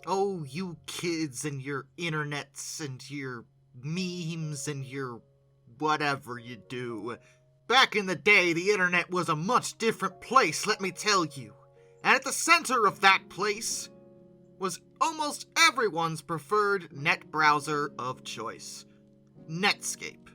Oh, you kids and your internets and your memes and your whatever you do. Back in the day, the internet was a much different place, let me tell you. And at the center of that place was almost everyone's preferred net browser of choice, Netscape.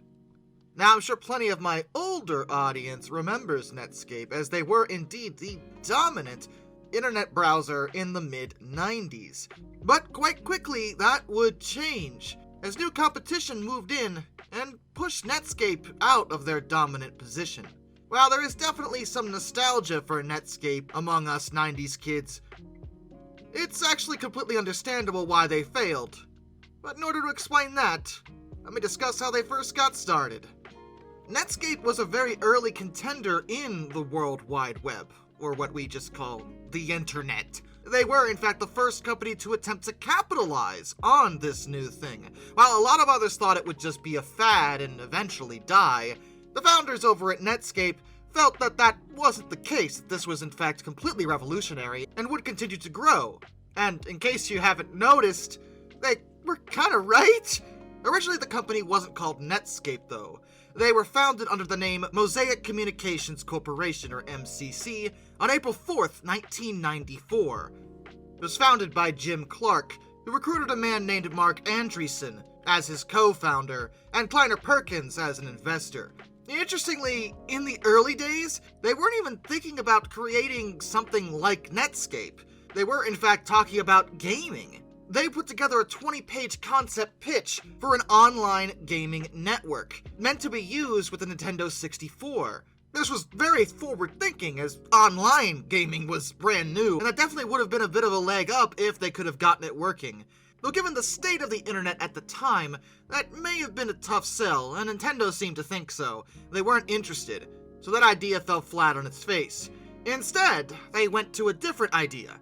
Now, I'm sure plenty of my older audience remembers Netscape, as they were indeed the dominant internet browser in the mid-90s. But quite quickly, that would change, as new competition moved in and pushed Netscape out of their dominant position. While there is definitely some nostalgia for Netscape among us 90s kids, it's actually completely understandable why they failed. But in order to explain that, let me discuss how they first got started. Netscape was a very early contender in the World Wide Web, or what we just call the Internet. They were, in fact, the first company to attempt to capitalize on this new thing. While a lot of others thought it would just be a fad and eventually die, the founders over at Netscape felt that that wasn't the case, that this was in fact completely revolutionary and would continue to grow. And in case you haven't noticed, they were kinda right. Originally the company wasn't called Netscape though. They were founded under the name Mosaic Communications Corporation, or MCC, on April 4th, 1994. It was founded by Jim Clark, who recruited a man named Mark Andreessen as his co-founder, and Kleiner Perkins as an investor. Interestingly, in the early days, they weren't even thinking about creating something like Netscape. They were, in fact, talking about gaming. They put together a 20-page concept pitch for an online gaming network, meant to be used with the Nintendo 64. This was very forward-thinking, as online gaming was brand new, and that definitely would have been a bit of a leg up if they could have gotten it working. Though given the state of the internet at the time, that may have been a tough sell, and Nintendo seemed to think so. They weren't interested, so that idea fell flat on its face. Instead, they went to a different idea,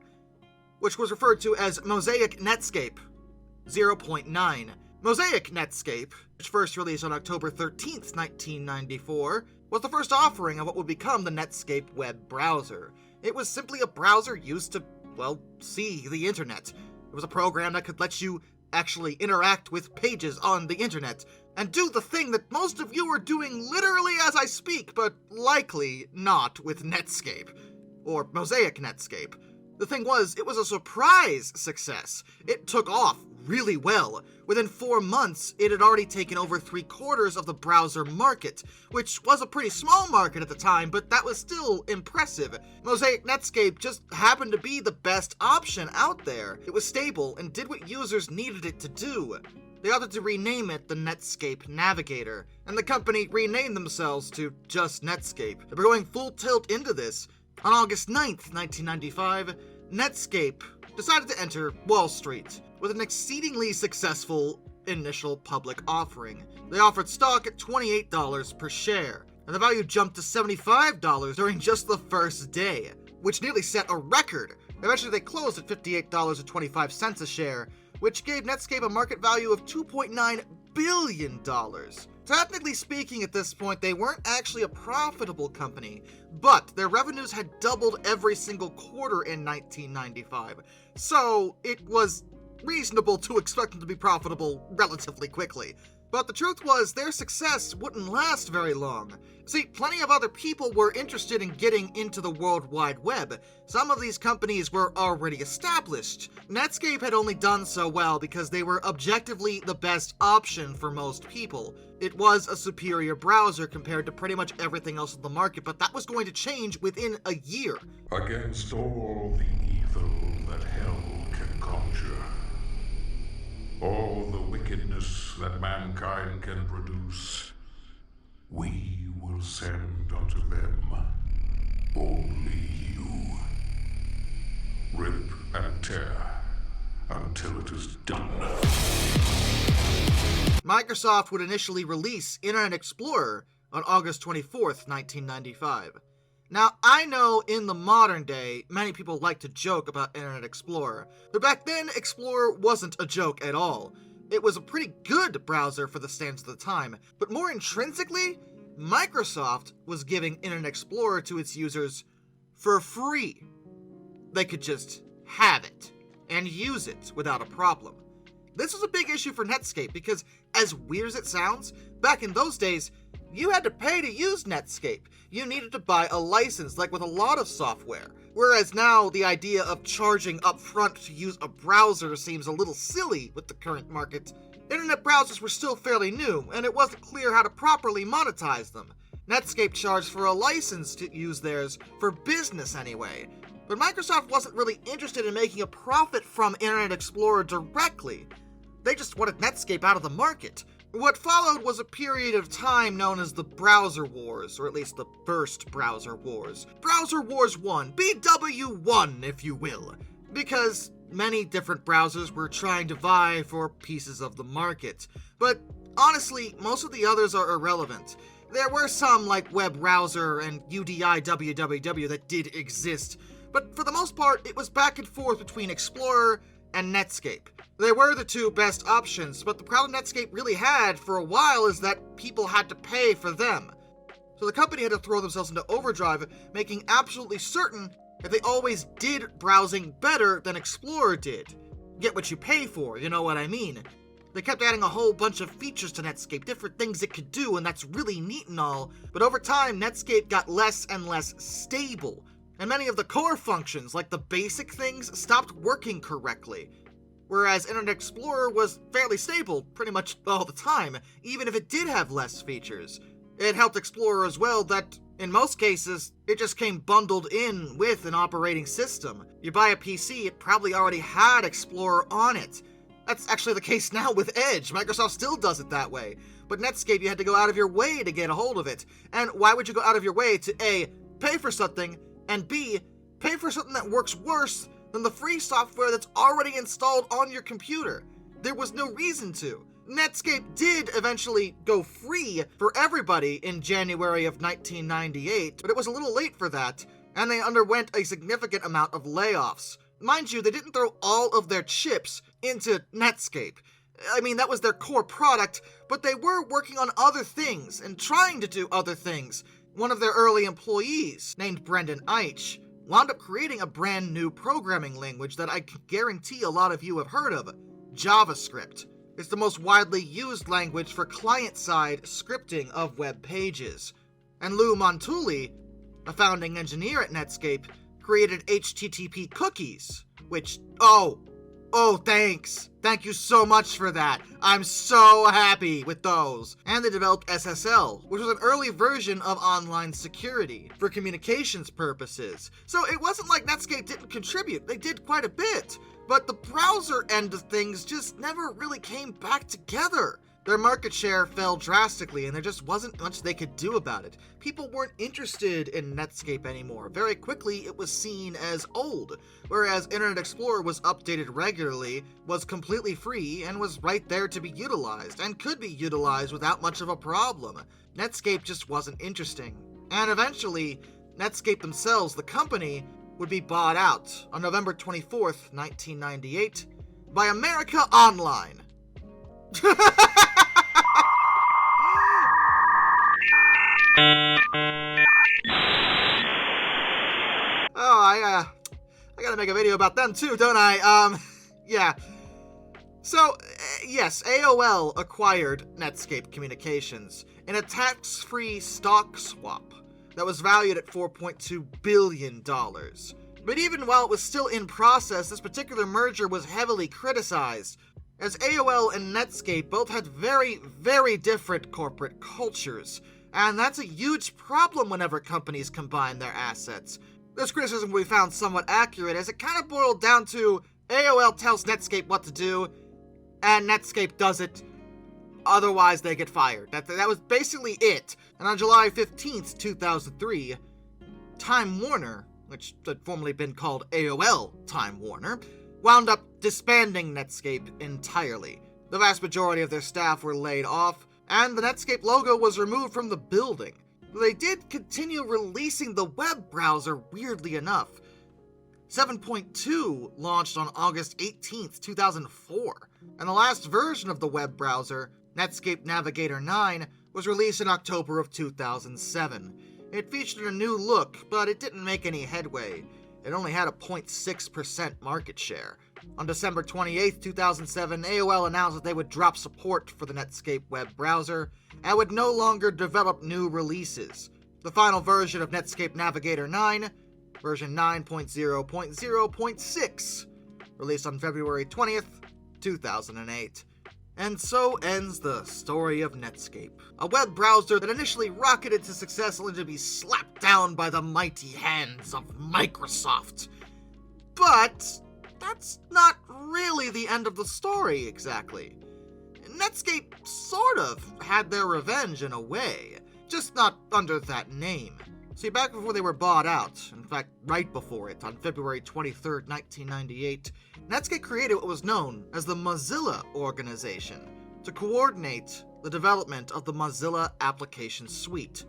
which was referred to as Mosaic Netscape 0.9. Mosaic Netscape, which first released on October 13th, 1994, was the first offering of what would become the Netscape web browser. It was simply a browser used to, well, see the internet. It was a program that could let you actually interact with pages on the internet, and do the thing that most of you are doing literally as I speak, but likely not with Netscape, or Mosaic Netscape. The thing was, it was a surprise success. It took off really well. Within 4 months, it had already taken over 3/4 of the browser market, which was a pretty small market at the time, but that was still impressive. Mosaic Netscape just happened to be the best option out there. It was stable and did what users needed it to do. They opted to rename it the Netscape Navigator, and the company renamed themselves to just Netscape. They were going full tilt into this. On August 9th, 1995, Netscape decided to enter Wall Street with an exceedingly successful initial public offering. They offered stock at $28 per share, and the value jumped to $75 during just the first day, which nearly set a record. Eventually they closed at $58.25 a share, which gave Netscape a market value of $2.9 billion. Technically speaking, at this point, they weren't actually a profitable company, but their revenues had doubled every single quarter in 1995, so it was reasonable to expect them to be profitable relatively quickly. But the truth was, their success wouldn't last very long. See, plenty of other people were interested in getting into the World Wide Web. Some of these companies were already established. Netscape had only done so well because they were objectively the best option for most people. It was a superior browser compared to pretty much everything else in the market, but that was going to change within a year. Against all the evil that hell can conjure, all the wickedness that mankind can produce, we will send unto them only you. Rip and tear until it is done. Microsoft would initially release Internet Explorer on August 24th, 1995. Now, I know in the modern day, many people like to joke about Internet Explorer, but back then, Explorer wasn't a joke at all. It was a pretty good browser for the standards of the time, but more intrinsically, Microsoft was giving Internet Explorer to its users for free. They could just have it. and use it without a problem. This was a big issue for Netscape because, as weird as it sounds, back in those days, you had to pay to use Netscape. You needed to buy a license, like with a lot of software. Whereas now, the idea of charging upfront to use a browser seems a little silly with the current market. Internet browsers were still fairly new, and it wasn't clear how to properly monetize them. Netscape charged for a license to use theirs, for business anyway. But Microsoft wasn't really interested in making a profit from Internet Explorer directly. They just wanted Netscape out of the market. What followed was a period of time known as the Browser Wars, or at least the first Browser Wars. Browser Wars 1, BW1 if you will, because many different browsers were trying to vie for pieces of the market. But honestly, most of the others are irrelevant. There were some like WebBrowser and UDI www that did exist, but for the most part, it was back and forth between Explorer and Netscape. They were the two best options, but the problem Netscape really had for a while is that people had to pay for them. So the company had to throw themselves into overdrive, making absolutely certain that they always did browsing better than Explorer did. Get what you pay for, you know what I mean. They kept adding a whole bunch of features to Netscape, different things it could do, and that's really neat and all, but over time, Netscape got less and less stable, and many of the core functions, like the basic things, stopped working correctly. Whereas Internet Explorer was fairly stable pretty much all the time, even if it did have less features. It helped Explorer as well that, in most cases, it just came bundled in with an operating system. You buy a PC, it probably already had Explorer on it. That's actually the case now with Edge. Microsoft still does it that way. But Netscape, you had to go out of your way to get a hold of it. And why would you go out of your way to A, pay for something, and B, pay for something that works worse than the free software that's already installed on your computer? There was no reason to. Netscape did eventually go free for everybody in January of 1998, but it was a little late for that, and they underwent a significant amount of layoffs. Mind you, they didn't throw all of their chips into Netscape. I mean, that was their core product, but they were working on other things and trying to do other things. One of their early employees, named Brendan Eich, wound up creating a brand new programming language that I can guarantee a lot of you have heard of, JavaScript. It's the most widely used language for client-side scripting of web pages. And Lou Montulli, a founding engineer at Netscape, created HTTP cookies, which, thanks. Thank you so much for that. I'm so happy with those. And they developed SSL, which was an early version of online security for communications purposes. So it wasn't like Netscape didn't contribute. They did quite a bit. But the browser end of things just never really came back together. Their market share fell drastically, and there just wasn't much they could do about it. People weren't interested in Netscape anymore. Very quickly, it was seen as old, whereas Internet Explorer was updated regularly, was completely free, and was right there to be utilized, and could be utilized without much of a problem. Netscape just wasn't interesting. And eventually, Netscape themselves, the company, would be bought out on November 24th, 1998, by America Online. I gotta make a video about them too, don't I? Yeah. So, yes, AOL acquired Netscape Communications in a tax-free stock swap that was valued at $4.2 billion. But even while it was still in process, this particular merger was heavily criticized, as AOL and Netscape both had very, very different corporate cultures, and that's a huge problem whenever companies combine their assets. This criticism we found somewhat accurate, as it kind of boiled down to AOL tells Netscape what to do, and Netscape does it, otherwise they get fired. That was basically it. And on July 15th, 2003, Time Warner, which had formerly been called AOL Time Warner, wound up disbanding Netscape entirely. The vast majority of their staff were laid off, and the Netscape logo was removed from the building. They did continue releasing the web browser, weirdly enough. 7.2 launched on August 18th, 2004, and the last version of the web browser, Netscape Navigator 9, was released in October of 2007. It featured a new look, but it didn't make any headway. It only had a 0.6% market share. On December 28, 2007, AOL announced that they would drop support for the Netscape web browser and would no longer develop new releases. The final version of Netscape Navigator 9, version 9.0.0.6, released on February 20th, 2008. And so ends the story of Netscape, a web browser that initially rocketed to success only to be slapped down by the mighty hands of Microsoft. But that's not really the end of the story, exactly. Netscape sort of had their revenge in a way, just not under that name. See, back before they were bought out, in fact, right before it, on February 23rd, 1998, Netscape created what was known as the Mozilla Organization to coordinate the development of the Mozilla application suite.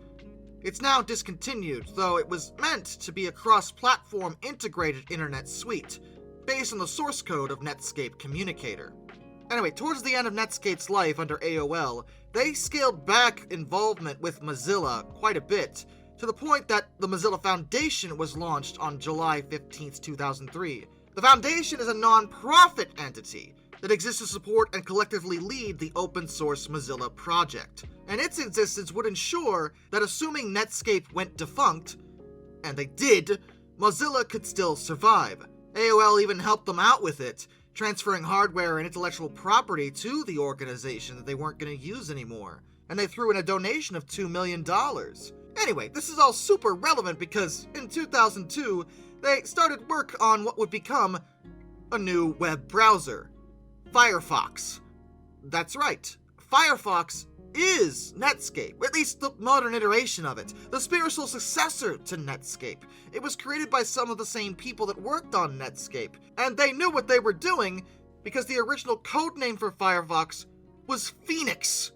It's now discontinued, though it was meant to be a cross-platform integrated internet suite, based on the source code of Netscape Communicator. Anyway, towards the end of Netscape's life under AOL, they scaled back involvement with Mozilla quite a bit, to the point that the Mozilla Foundation was launched on July 15, 2003. The Foundation is a non-profit entity that exists to support and collectively lead the open-source Mozilla project, and its existence would ensure that assuming Netscape went defunct, and they did, Mozilla could still survive. AOL even helped them out with it, transferring hardware and intellectual property to the organization that they weren't going to use anymore, and they threw in a donation of $2 million. Anyway, this is all super relevant because in 2002, they started work on what would become a new web browser, Firefox. That's right, Firefox is Netscape, at least the modern iteration of it, the spiritual successor to Netscape. It was created by some of the same people that worked on Netscape, and they knew what they were doing because the original codename for Firefox was Phoenix,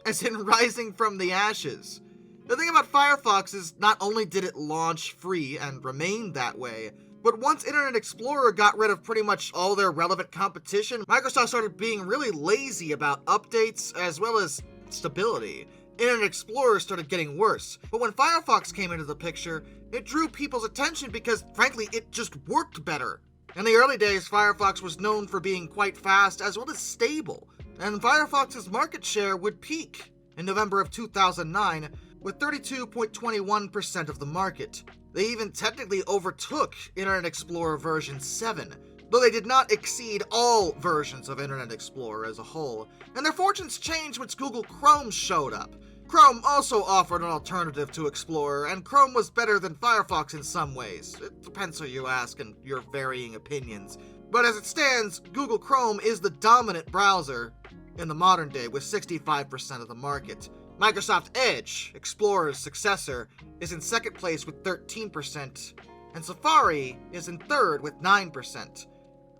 as in rising from the ashes. The thing about Firefox is not only did it launch free and remain that way, but once Internet Explorer got rid of pretty much all their relevant competition, Microsoft started being really lazy about updates as well as stability. Internet Explorer started getting worse, but when Firefox came into the picture, it drew people's attention because, frankly, it just worked better. In the early days, Firefox was known for being quite fast as well as stable, and Firefox's market share would peak in November of 2009 with 32.21% of the market. They even technically overtook Internet Explorer version 7, though they did not exceed all versions of Internet Explorer as a whole, and their fortunes changed once Google Chrome showed up. Chrome also offered an alternative to Explorer, and Chrome was better than Firefox in some ways. It depends who you ask and your varying opinions. But as it stands, Google Chrome is the dominant browser in the modern day with 65% of the market. Microsoft Edge, Explorer's successor, is in second place with 13%, and Safari is in third with 9%.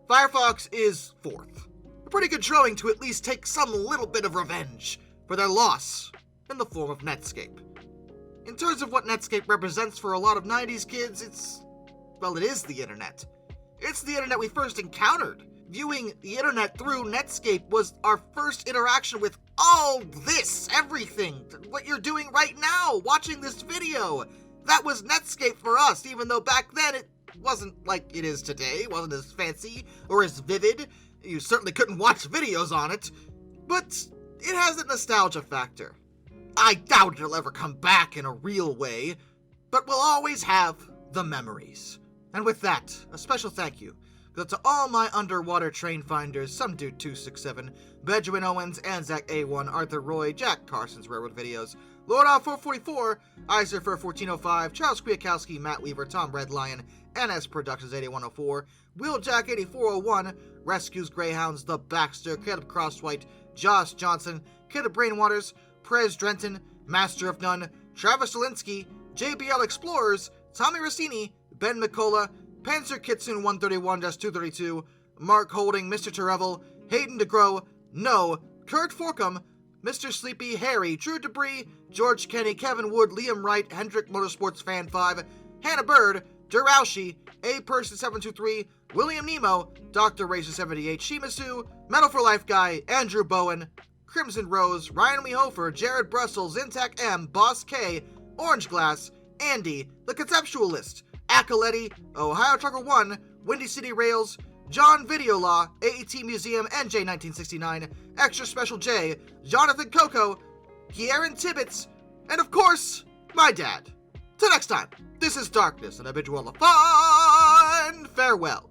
Firefox is fourth. A pretty good showing to at least take some little bit of revenge for their loss in the form of Netscape. In terms of what Netscape represents for a lot of 90s kids, it is the internet. It's the internet we first encountered. Viewing the internet through Netscape was our first interaction with all this, everything, what you're doing right now, watching this video. That was Netscape for us, even though back then it wasn't like it is today. It wasn't as fancy or as vivid. You certainly couldn't watch videos on it, but it has a nostalgia factor. I doubt it'll ever come back in a real way, but we'll always have the memories. And with that, a special thank you go to all my underwater train finders, Some Dude 267, Benjamin Owens, Anzac A1, Arthur Roy, Jack Carson's Railroad Videos, Lord on 444, Iser for 1405, Charles Kwiatkowski, Matt Weaver, Tom Red Lion, NS Productions 8104, Will Jack 8401, Rescues Greyhounds, The Baxter, Caleb Crosswhite, Josh Johnson, Caleb Brainwaters, Prez Drenton, Master of None, Travis Zelinsky, JBL Explorers, Tommy Rossini, Ben McCullough, Panzer Kitsune 131-232, Mark Holding, Mr. Terevel, Hayden DeGrow, No, Kurt Forkham, Mr. Sleepy, Harry, Drew Debris, George Kenny, Kevin Wood, Liam Wright, Hendrick Motorsports Fan 5, Hannah Bird, Duraushi, A Person 723, William Nemo, Dr. Racer 78, Shimasu, Metal for Life Guy, Andrew Bowen, Crimson Rose, Ryan Wehofer, Jared Brussels, Intac M, Boss K, Orange Glass, Andy, The Conceptualist, Acoletti, Ohio Trucker 1, Windy City Rails, John Videolaw, AET Museum NJ1969, Extra Special J, Jonathan Coco, Kieran Tibbetts, and of course, my dad. Till next time, this is Darkness, and I bid you all a fond farewell.